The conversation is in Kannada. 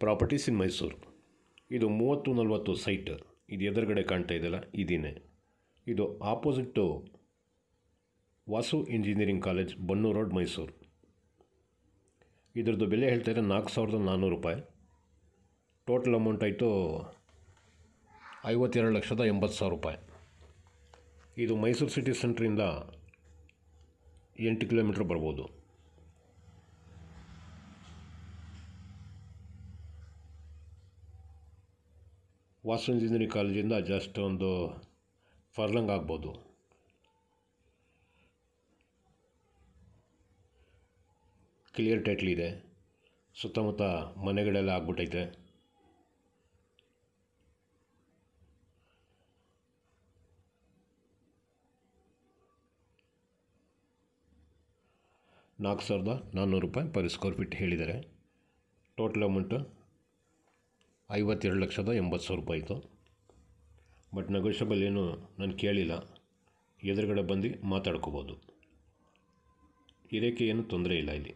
ಪ್ರಾಪರ್ಟೀಸ್ ಇನ್ ಮೈಸೂರು. ಇದು 30-40 ಸೈಟ್. ಇದು ಎದುರುಗಡೆ ಕಾಣ್ತಾ ಇದೆಯಲ್ಲ, ಇದೇನೆ. ಇದು opposite Vasu engineering college, Bannur road, Mysuru. ಇದ್ರದ್ದು ಬೆಲೆ ಹೇಳ್ತಾಯಿದ್ರೆ 4,400 ರೂಪಾಯಿ. ಟೋಟಲ್ ಅಮೌಂಟ್ ಆಯಿತು 52,80,000 ರೂಪಾಯಿ. ಇದು ಮೈಸೂರು ಸಿಟಿ ಸೆಂಟ್ರಿಂದ 8 ಕಿಲೋಮೀಟ್ರ್ ಬರ್ಬೋದು. ವಾಸು ಇಂಜಿನಿಯರಿಂಗ್ ಕಾಲೇಜಿಂದ ಜಸ್ಟ್ ಒಂದು ಫರ್ಲಂಗ್ ಆಗ್ಬೋದು. ಕ್ಲಿಯರ್ ಟೈಟ್ಲ್ ಇದೆ. ಸುತ್ತಮುತ್ತ ಮನೆಗಳೆಲ್ಲ ಆಗ್ಬಿಟ್ಟೈತೆ. ₹4,400 ಪರ್ ಸ್ಕ್ವೇರ್ ಫೀಟ್ ಹೇಳಿದ್ದಾರೆ. ಟೋಟಲ್ ಅಮೌಂಟು 52,80,000 ರೂಪಾಯಿ ಇತ್ತು. ಬಟ್ ನೆಗೋಷಿಯಬಲ್ ಏನು ನಾನು ಕೇಳಿಲ್ಲ. ಎದುರುಗಡೆ ಬಂದು ಮಾತಾಡ್ಕೋಬೋದು. ಇದಕ್ಕೆ ಏನು ತೊಂದರೆ ಇಲ್ಲ ಇಲ್ಲಿ.